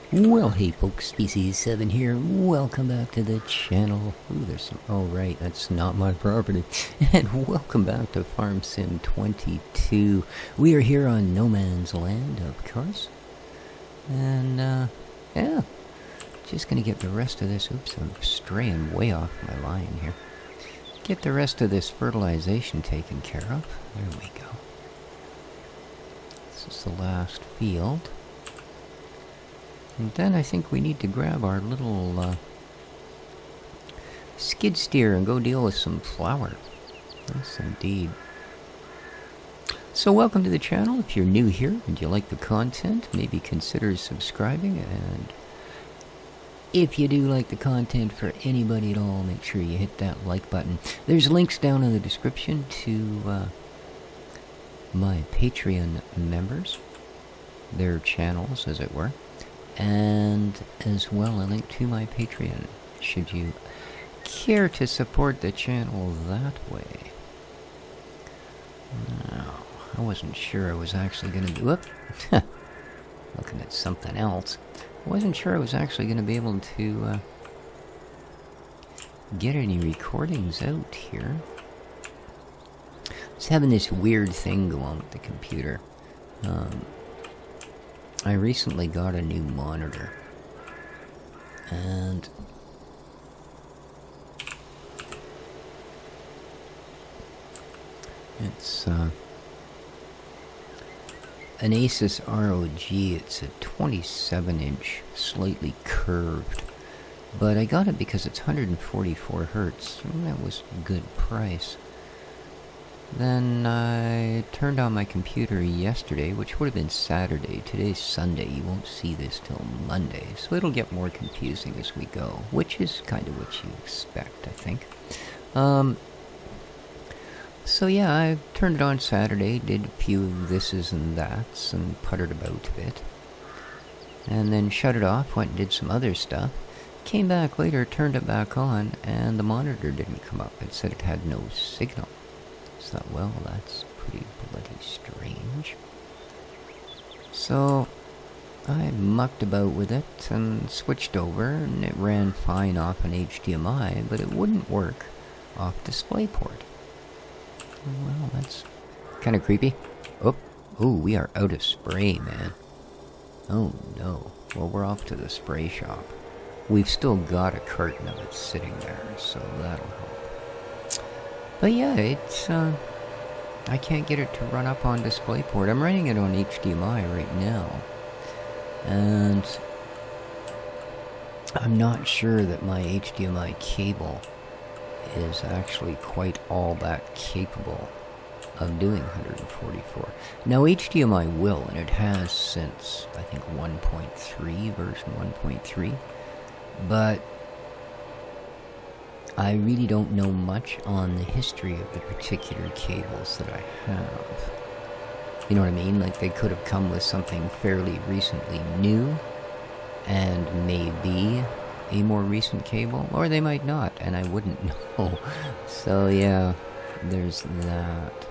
Well, hey folks, Species7 here. Welcome back to the channel. Ooh, there's some... Oh, right, that's not my property. And welcome back to Farm Sim 22. We are here on No Man's Land, of course. And, yeah. Just gonna get the rest of this... Oops, I'm straying way off my line here. Get the rest of this fertilization taken care of. There we go. This is the last field. And then I think we need to grab our little skid steer and go deal with some flour. Yes, indeed. So welcome to the channel. If you're new here and you like the content, maybe consider subscribing. And if you do like the content for anybody at all, make sure you hit that like button. There's links down in the description to my Patreon members, their channels, as it were. And as well a link to my Patreon, should you care to support the channel that way. Now, I wasn't sure I was actually going to do it. Looking at something else. I wasn't sure I was actually going to be able to get any recordings out here. I was having this weird thing go on with the computer. I recently got a new monitor, and it's an Asus ROG. It's a 27-inch, slightly curved, but I got it because it's 144 hertz, and that was a good price. Then I turned on my computer yesterday, which would have been Saturday. Today's Sunday. You won't see this till Monday, so it'll get more confusing as we go, which is kind of what you expect, I think. So yeah, I turned it on Saturday, did a few thises and that's, and puttered about a bit. And then shut it off, went and did some other stuff. Came back later, turned it back on, and the monitor didn't come up. It said it had no signal. So, well, that's pretty bloody strange. So, I mucked about with it and switched over, and it ran fine off an HDMI, but it wouldn't work off DisplayPort. Well, that's kind of creepy. Oh, we are out of spray, man. Oh, no. Well, we're off to the spray shop. We've still got a carton of it sitting there, so that'll help. But yeah, it's, I can't get it to run up on DisplayPort. I'm running it on HDMI right now. And I'm not sure that my HDMI cable is actually quite all that capable of doing 144. Now HDMI will, and it has since, I think, 1.3, version 1.3. But I really don't know much on the history of the particular cables that I have. You know what I mean? Like, they could have come with something fairly recently new, and maybe a more recent cable, or they might not, and I wouldn't know. So yeah, there's that.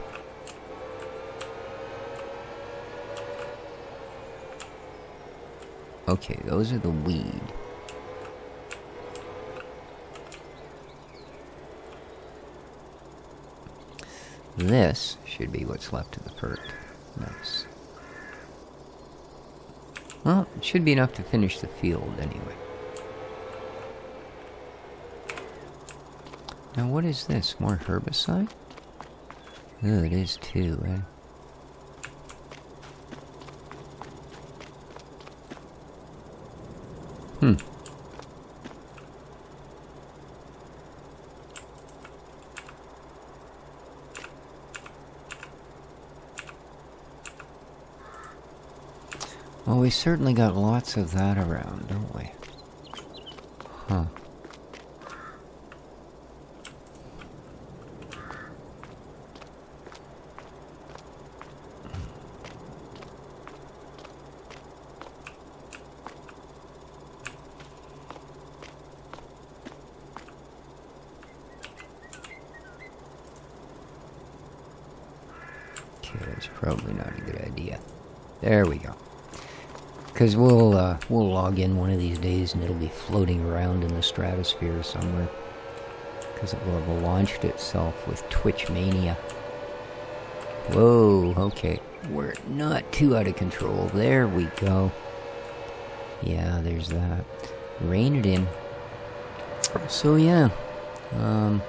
Okay, those are the weed. This should be what's left of the fert. Nice. Well, it should be enough to finish the field anyway. Now what is this? More herbicide? Oh, it is too, eh? Well, we certainly got lots of that around, don't we? Huh. Okay, that's probably not a good idea. There we go. Because we'll log in one of these days and it'll be floating around in the stratosphere somewhere. Because it will have launched itself with Twitch Mania. Whoa, okay. We're not too out of control. There we go. Yeah, there's that. Rein it in. So yeah. And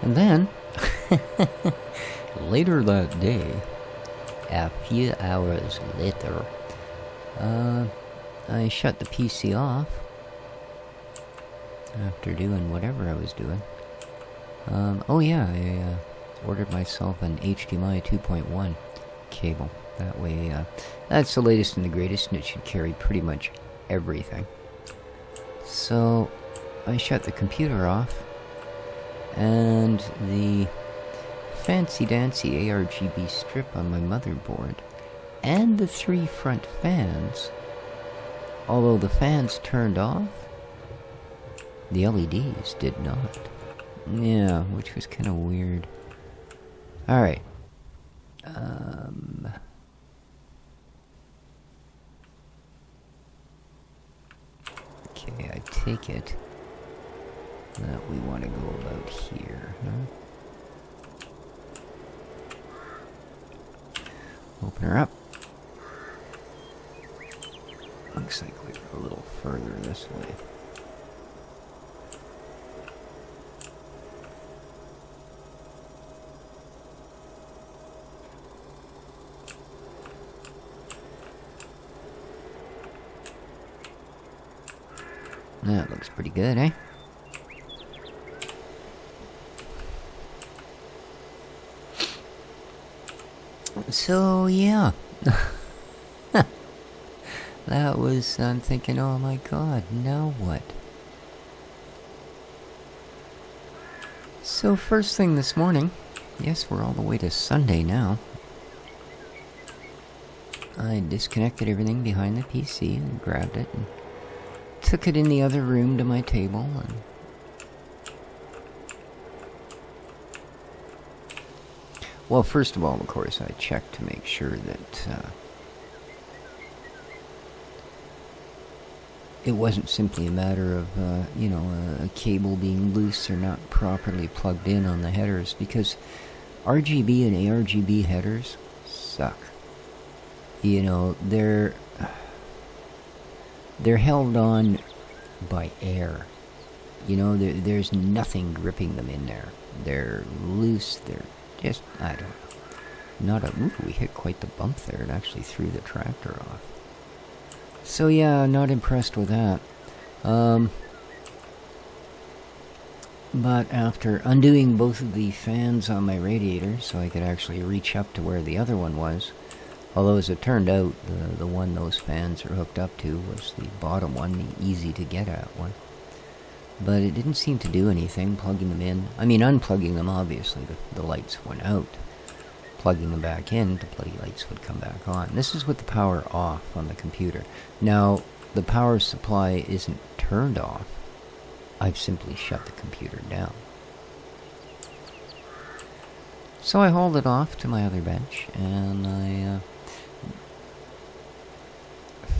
then, later that day, a few hours later, I shut the PC off after doing whatever I was doing. Oh yeah, I ordered myself an HDMI 2.1 cable. That way, that's the latest and the greatest, and it should carry pretty much everything. So, I shut the computer off, and the fancy-dancy ARGB strip on my motherboard, and the 3 front fans, although the fans turned off, the LEDs did not. Yeah, which was kind of weird. Alright. Okay, I take it that we want to go about here, huh? Open her up. Looks like we go a little further this way. That looks pretty good, eh? So, yeah. That was, I'm thinking, oh my god, now what? So, first thing this morning, yes, we're all the way to Sunday now. I disconnected everything behind the PC and grabbed it and took it in the other room to my table and well, first of all, of course, I checked to make sure that it wasn't simply a matter of, a cable being loose or not properly plugged in on the headers, because RGB and ARGB headers suck. You know, they're held on by air. You know, there's nothing gripping them in there. They're loose, they're just, I don't know. Ooh, we hit quite the bump there. It actually threw the tractor off. So yeah, not impressed with that. But after undoing both of the fans on my radiator, so I could actually reach up to where the other one was, although as it turned out, the one those fans are hooked up to was the bottom one, the easy to get at one. But it didn't seem to do anything, plugging them in. I mean, unplugging them, obviously, the lights went out. Plugging them back in, the bloody lights would come back on. This is with the power off on the computer. Now, the power supply isn't turned off. I've simply shut the computer down. So I hauled it off to my other bench, and I...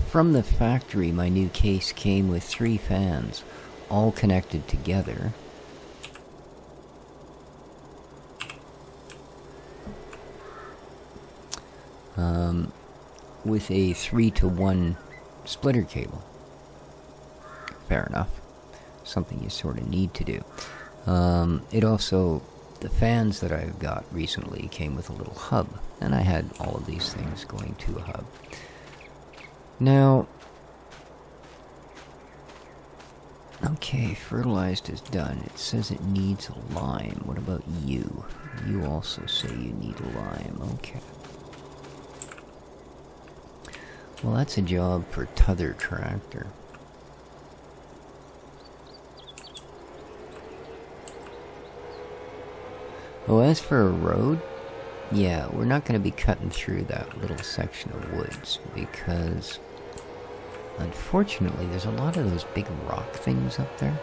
From the factory, my new case came with 3 fans, all connected together. With a 3-to-1 splitter cable. Fair enough. Something you sort of need to do. It also, the fans that I've got recently came with a little hub, and I had all of these things going to a hub. Now, okay, fertilized is done. It says it needs a lime. What about you? You also say you need a lime. Okay. Well, that's a job for t'other tractor. Oh, as for a road, yeah, we're not going to be cutting through that little section of woods because, unfortunately, there's a lot of those big rock things up there.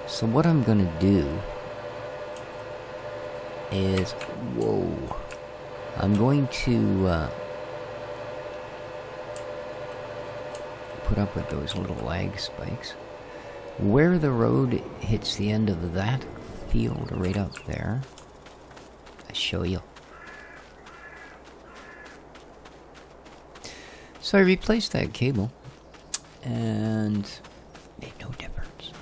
So what I'm going to do is, whoa, I'm going to put up with those little lag spikes. Where the road hits the end of that field, right up there, I'll show you. So I replaced that cable, and made no difference.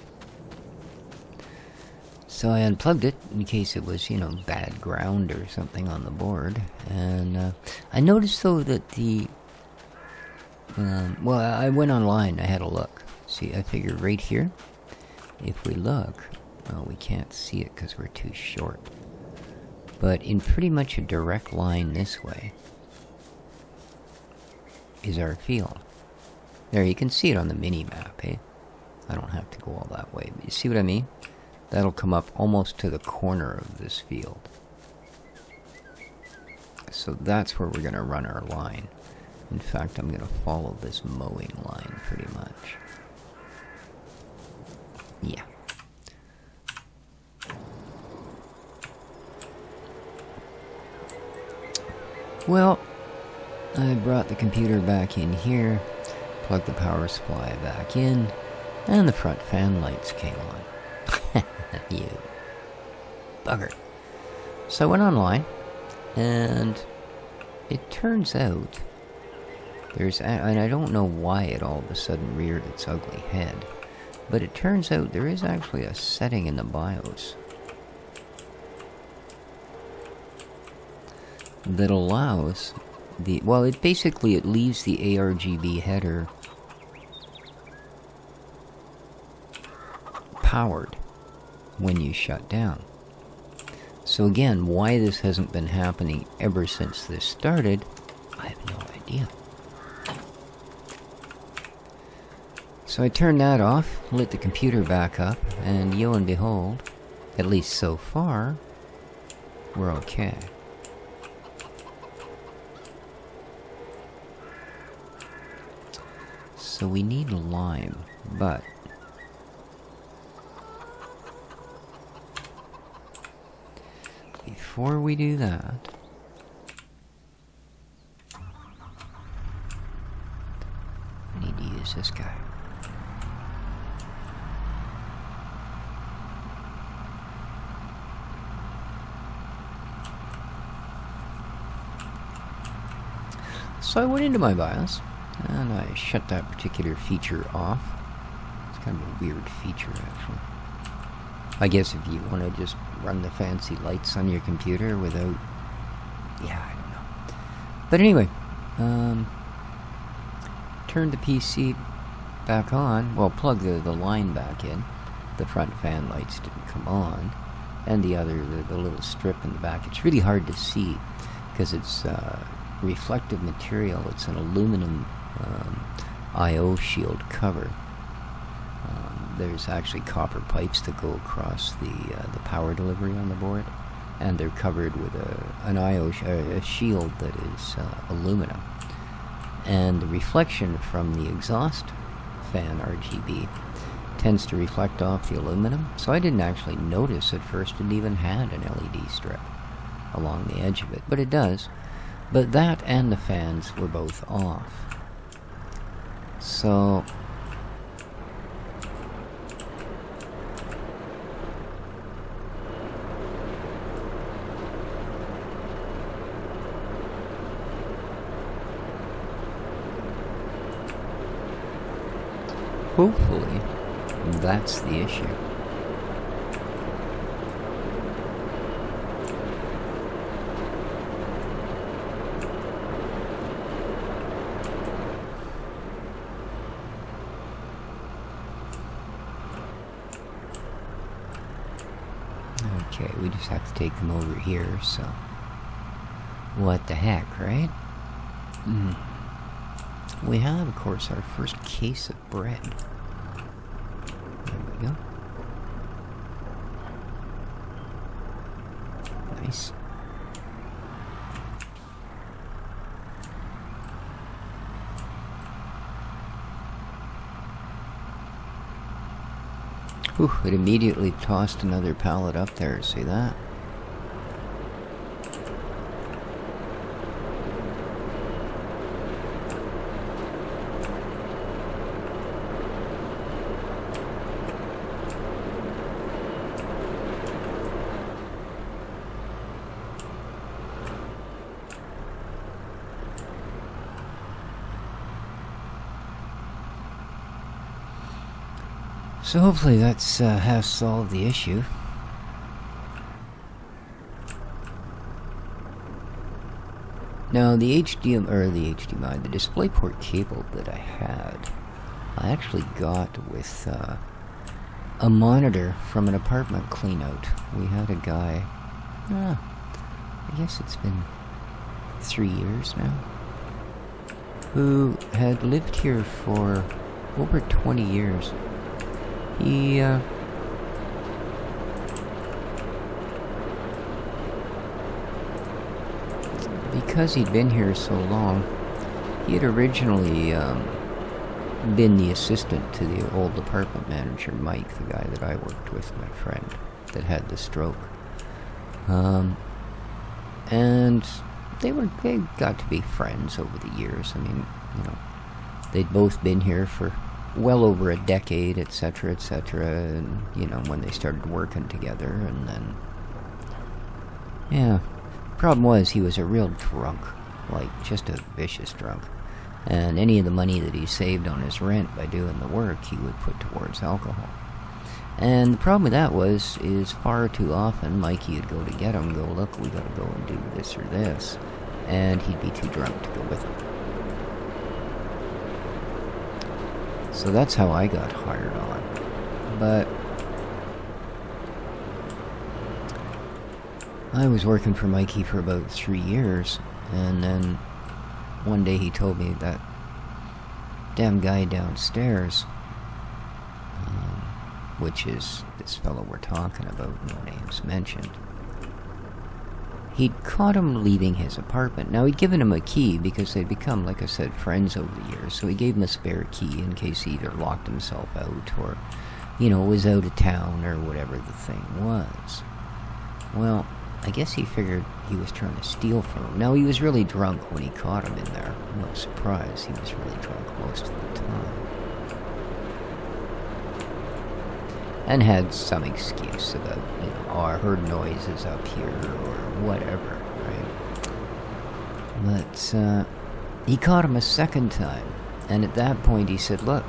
So I unplugged it in case it was, you know, bad ground or something on the board. And I noticed, though, that the... well, I went online, I had a look. See, I figured right here, if we look... Well, we can't see it because we're too short. But in pretty much a direct line this way is our field. There, you can see it on the mini-map, eh? I don't have to go all that way. But you see what I mean? That'll come up almost to the corner of this field. So that's where we're going to run our line. In fact, I'm going to follow this mowing line pretty much. Yeah. Well, I brought the computer back in here, plugged the power supply back in, and the front fan lights came on. You bugger. So I went online, and it turns out and I don't know why it all of a sudden reared its ugly head, but it turns out there is actually a setting in the BIOS that allows the... Well, it leaves the ARGB header powered when you shut down. So again, why this hasn't been happening ever since this started, I have no idea. So I turned that off, lit the computer back up, and lo and behold, at least so far, we're okay. So we need lime, but before we do that, I need to use this guy. So I went into my BIOS, and I shut that particular feature off. It's kind of a weird feature, actually. I guess if you want to just run the fancy lights on your computer without... Yeah, I don't know. But anyway, turned the PC back on. Well, plugged the line back in. The front fan lights didn't come on. And the little strip in the back. It's really hard to see because it's reflective material. It's an aluminum I/O shield cover. There's actually copper pipes that go across the power delivery on the board, and they're covered with an I/O a shield that is aluminum. And the reflection from the exhaust fan RGB tends to reflect off the aluminum. So I didn't actually notice at first it even had an LED strip along the edge of it, but it does. But that and the fans were both off. So hopefully that's the issue. Okay, we just have to take them over here, so... What the heck, right? We have, of course, our first case of bread. There we go. Nice. Whew, it immediately tossed another pallet up there, see that? So hopefully that's has solved the issue. Now the HDMI, the DisplayPort cable that I had, I actually got with a monitor from an apartment cleanout. We had a guy, I guess it's been 3 years now, who had lived here for over 20 years. He, because he'd been here so long, he had originally been the assistant to the old apartment manager, Mike, the guy that I worked with, my friend, that had the stroke. And they got to be friends over the years. I mean, you know, they'd both been here for well over a decade, etc., and, you know, when they started working together, and then, yeah. Problem was, he was a real drunk, like, just a vicious drunk. And any of the money that he saved on his rent by doing the work, he would put towards alcohol. And the problem with that is far too often, Mikey would go to get him, go, look, we gotta go and do this or this, and he'd be too drunk to go with him. So that's how I got hired on. But I was working for Mikey for about 3 years, and then one day he told me that damn guy downstairs, which is this fellow we're talking about, no names mentioned, he'd caught him leaving his apartment. Now, he'd given him a key because they'd become, like I said, friends over the years, so he gave him a spare key in case he either locked himself out or, you know, was out of town or whatever the thing was. Well, I guess he figured he was trying to steal from him. Now, he was really drunk when he caught him in there. No surprise, he was really drunk most of the time. And had some excuse about, you know, oh, I heard noises up here, or whatever, right? But, he caught him a second time, and at that point he said, look,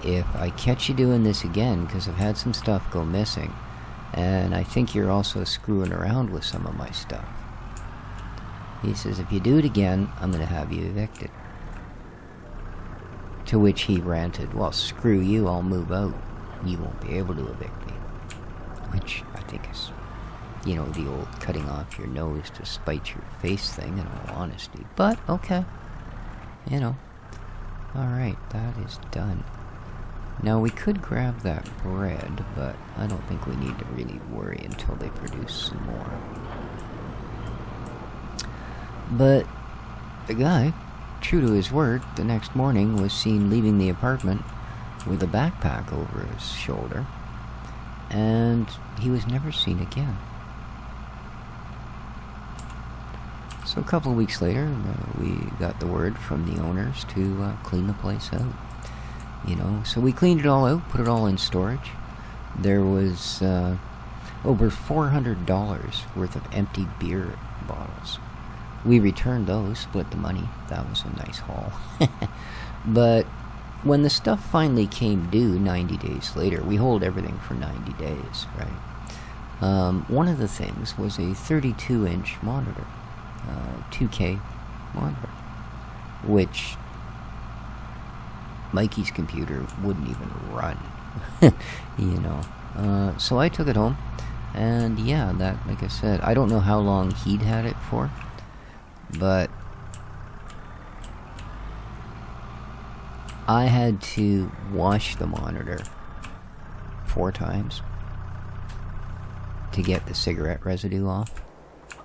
if I catch you doing this again, because I've had some stuff go missing, and I think you're also screwing around with some of my stuff. He says, if you do it again, I'm going to have you evicted. To which he ranted, well, screw you, I'll move out. You won't be able to evict me. Which I think is, you know, the old cutting off your nose to spite your face thing, in all honesty. But, okay. You know. Alright, that is done. Now, we could grab that bread, but I don't think we need to really worry until they produce some more. But the guy, true to his word, the next morning was seen leaving the apartment with a backpack over his shoulder, and he was never seen again. So a couple of weeks later, we got the word from the owners to clean the place out. You know, so we cleaned it all out, put it all in storage. There was over $400 worth of empty beer bottles. We returned those, split the money. That was a nice haul. But when the stuff finally came due 90 days later, we hold everything for 90 days, right? One of the things was a 32-inch monitor, 2K monitor, which Mikey's computer wouldn't even run, you know. So I took it home, and yeah, that, like I said, I don't know how long he'd had it for, but I had to wash the monitor 4 times to get the cigarette residue off.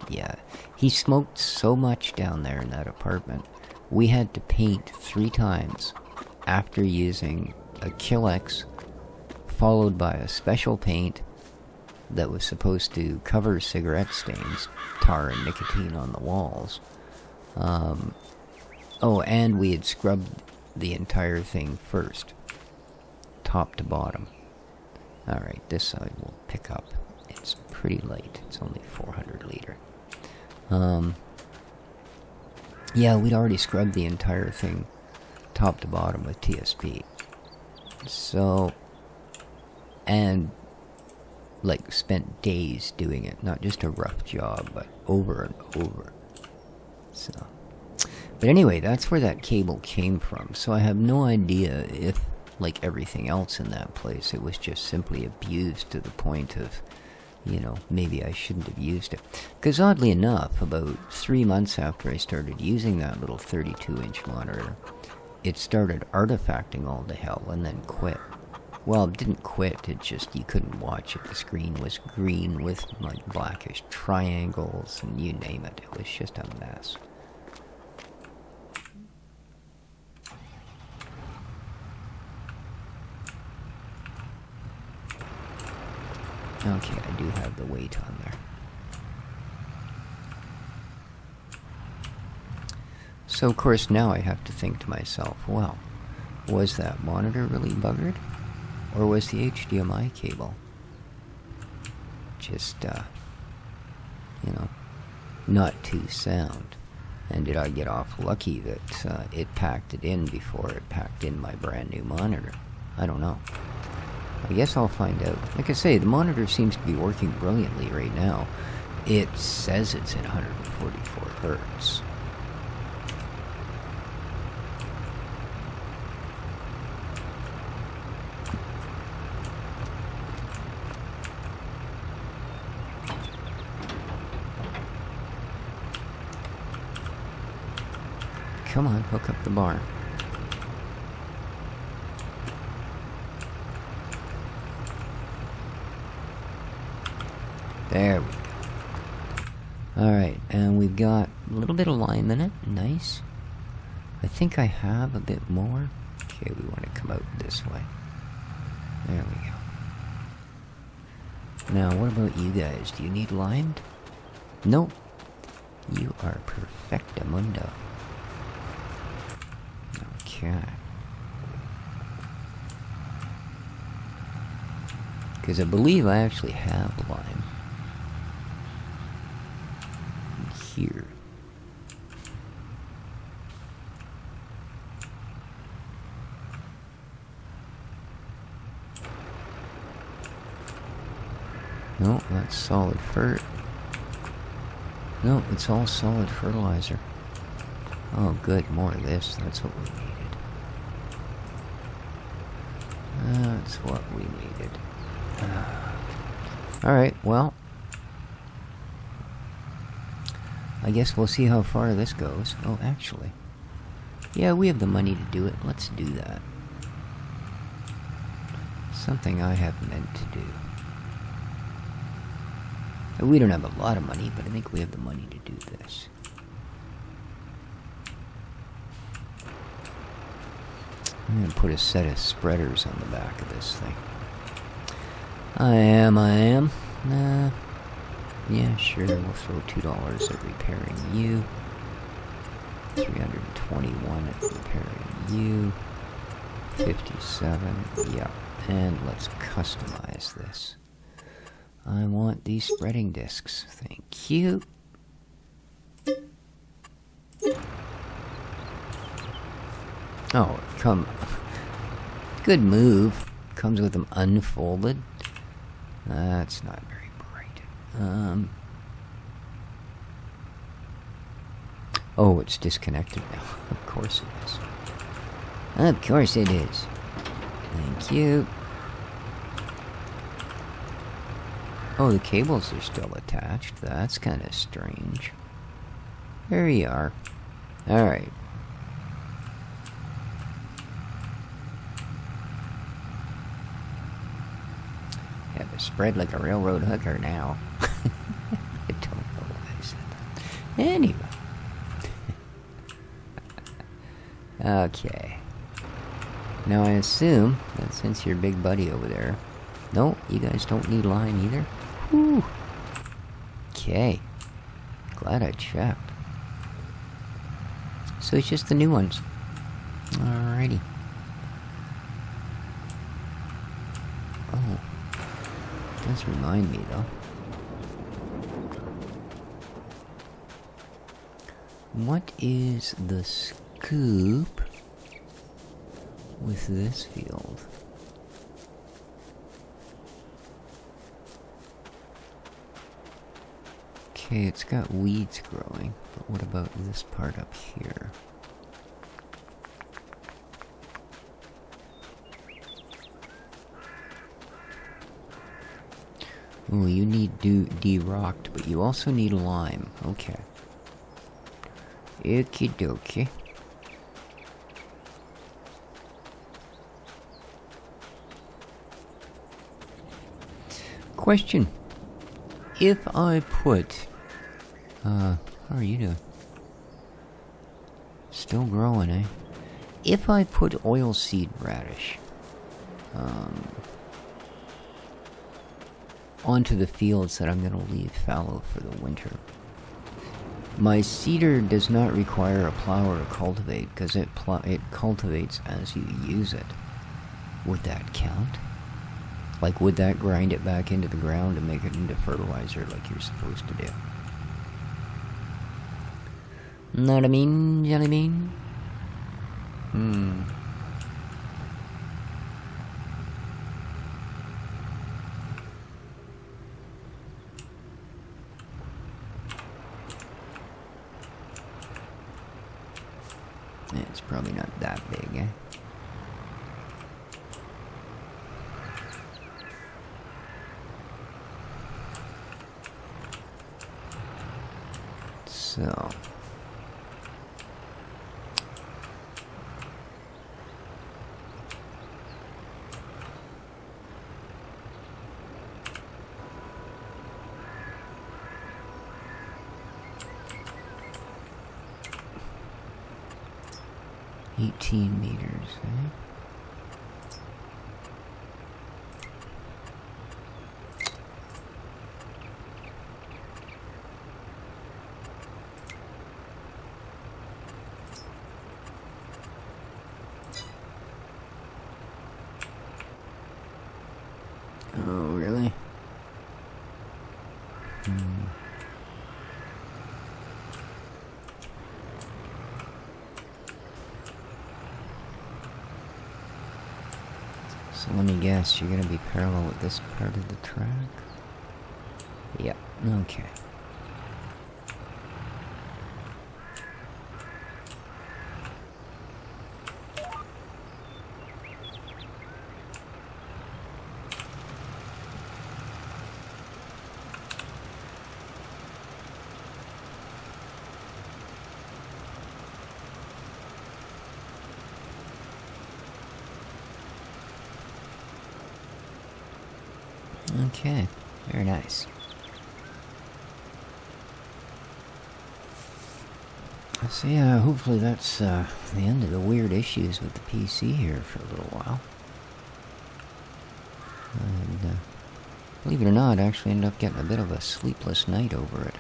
Yeah, he smoked so much down there in that apartment. We had to paint 3 times after using a Kill-X, followed by a special paint that was supposed to cover cigarette stains, tar and nicotine on the walls. Oh, and we had scrubbed the entire thing first, top to bottom. Alright, this side will pick up. It's pretty light. It's only 400 liter. Yeah, we'd already scrubbed the entire thing top to bottom with TSP. So, and like spent days doing it, not just a rough job, but over and over. So, but anyway, that's where that cable came from. So I have no idea if, like everything else in that place, it was just simply abused to the point of, you know, maybe I shouldn't have used it. Because oddly enough, about 3 months after I started using that little 32-inch monitor, it started artifacting all to hell and then quit. Well, it didn't quit, it just, you couldn't watch it. The screen was green with like blackish triangles and you name it. It was just a mess. Okay, I do have the weight on there. So of course now I have to think to myself, well, was that monitor really buggered? Or was the HDMI cable just, you know, not too sound? And did I get off lucky that it packed it in before it packed in my brand new monitor? I don't know. I guess I'll find out. Like I say, the monitor seems to be working brilliantly right now. It says it's at 144 hertz. Come on, hook up the bar. There we go. Alright, and we've got a little bit of lime in it. Nice. I think I have a bit more. Okay, we want to come out this way. There we go. Now, what about you guys? Do you need limed? Nope. You are perfectamundo. Okay. Because I believe I actually have lime here. No, that's solid fert. No, it's all solid fertilizer. Oh, good, more of this. That's what we needed. That's what we needed. Alright, well, I guess we'll see how far this goes. Oh, actually, yeah, we have the money to do it. Let's do that. Something I have meant to do. We don't have a lot of money, but I think we have the money to do this. I'm going to put a set of spreaders on the back of this thing. I am. Yeah, sure, we'll throw $2 at repairing you. 321 at repairing you. 57, yeah. And let's customize this. I want these spreading discs. Thank you. Oh, come. Good move. Comes with them unfolded. That's not very bright. Oh, it's disconnected now. Of course it is. Of course it is. Thank you. Oh, the cables are still attached. That's kind of strange. There you are. Alright. Have it spread like a railroad hooker now. I don't know why I said that. Anyway. Okay. Now I assume that since you're big buddy over there... No, you guys don't need line either? Whew. Okay. Glad I checked. So it's just the new ones. Alrighty. Oh. Does remind me though. What is the scoop with this field? Okay, it's got weeds growing, but what about this part up here? Oh, you need de-rocked, but you also need lime. Okay. Okie dokie. Question. If I put... how are you doing? Still growing, eh? If I put oilseed radish... onto the fields that I'm going to leave fallow for the winter. My cedar does not require a plow or a cultivate, because it cultivates as you use it. Would that count? Like, would that grind it back into the ground and make it into fertilizer like you're supposed to do? Know what I mean, jelly bean? It's probably not that big, eh? So... $18 meters, eh? Oh, really? So let me guess, you're gonna be parallel with this part of the track? Yep, okay. Okay, very nice. So yeah, hopefully that's the end of the weird issues with the PC here for a little while. And believe it or not, I actually ended up getting a bit of a sleepless night over it.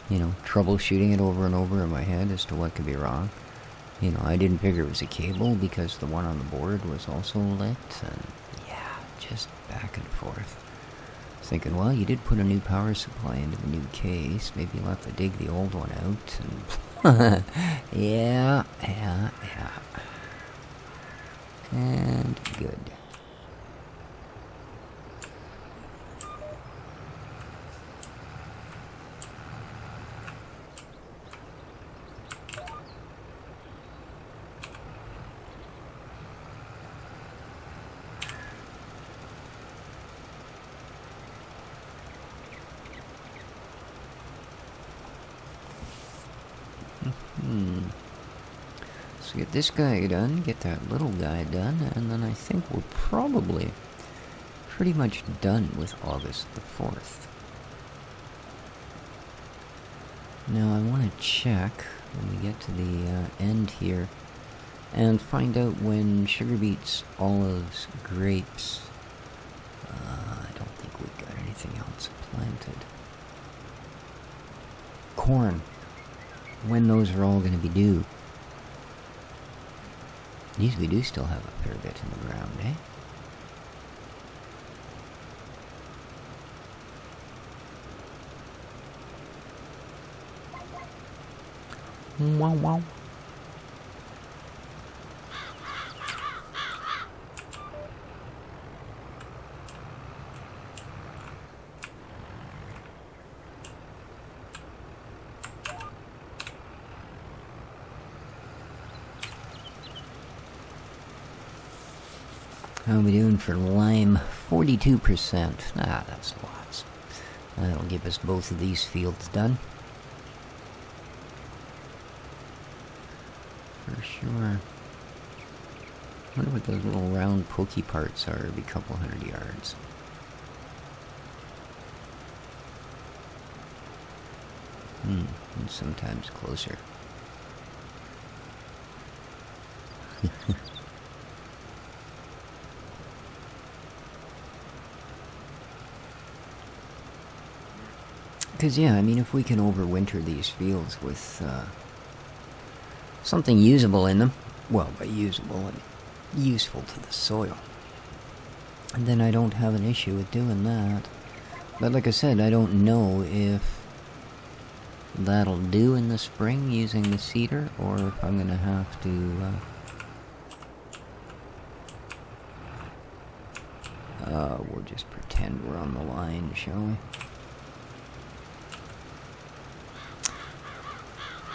You know, troubleshooting it over and over in my head as to what could be wrong. You know, I didn't figure it was a cable because the one on the board was also lit, and yeah, just back and forth. Thinking, well, you did put a new power supply into the new case. Maybe you'll have to dig the old one out. And yeah. And good. So get this guy done, get that little guy done, and then I think we're probably pretty much done with August the 4th. Now I want to check when we get to the end here and find out when sugar beets, olives, grapes, I don't think we've got anything else planted. Corn, when those are all going to be due. These we do still have a fair bit in the ground, eh? Wow, wow. How are we doing for lime? 42%. Ah, that's lots. That'll give us both of these fields done. For sure. I wonder what those little round pokey parts are every couple 100 yards. And sometimes closer. Because, yeah, I mean, if we can overwinter these fields with something usable in them, well, by usable, I mean useful to the soil, and then I don't have an issue with doing that. But like I said, I don't know if that'll do in the spring using the seeder, or if I'm going to have to... we'll just pretend we're on the line, shall we?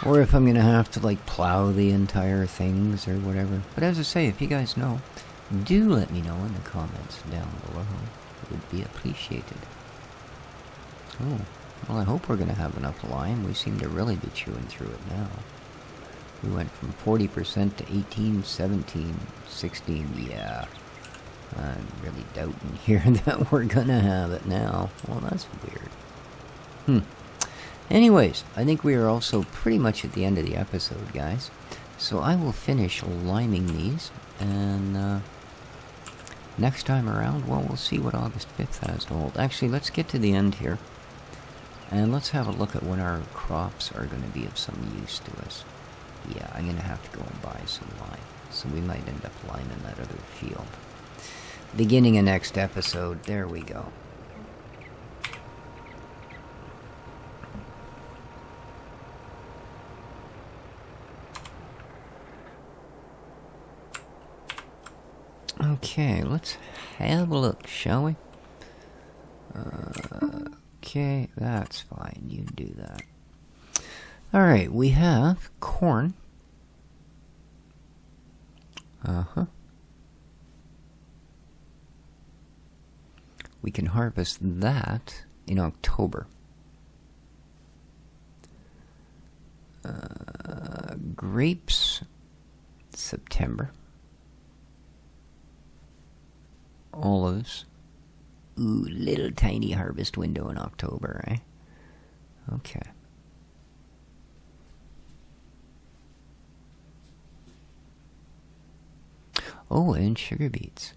Or if I'm going to have to, like, plow the entire things or whatever. But as I say, if you guys know, do let me know in the comments down below. It would be appreciated. Oh, well, I hope we're going to have enough lime. We seem to really be chewing through it now. We went from 40% to 18, 17, 16. Yeah, I'm really doubting here that we're going to have it now. Well, that's weird. Anyways, I think we are also pretty much at the end of the episode, guys. So I will finish liming these, and next time around, well, we'll see what August 5th has to hold. Actually, let's get to the end here, and let's have a look at when our crops are going to be of some use to us. Yeah, I'm going to have to go and buy some lime, so we might end up liming that other field. Beginning of next episode, there we go. Okay, let's have a look, shall we? Okay, that's fine. You do that. Alright, we have corn. We can harvest that in October. Grapes, September. Olives. Ooh, little tiny harvest window in October, eh? Okay. Oh, and sugar beets.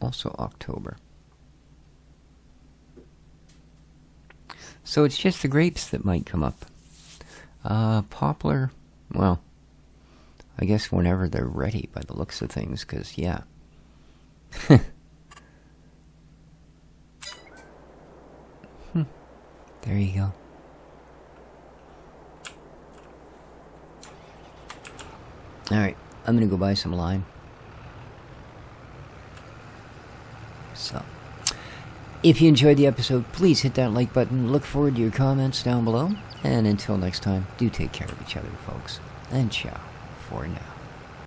Also October. So it's just the grapes that might come up. Poplar, well, I guess whenever they're ready by the looks of things, because, yeah. There you go. Alright, I'm gonna go buy some lime. So, if you enjoyed the episode, please hit that like button. Look forward to your comments down below. And until next time, do take care of each other, folks. And ciao for now.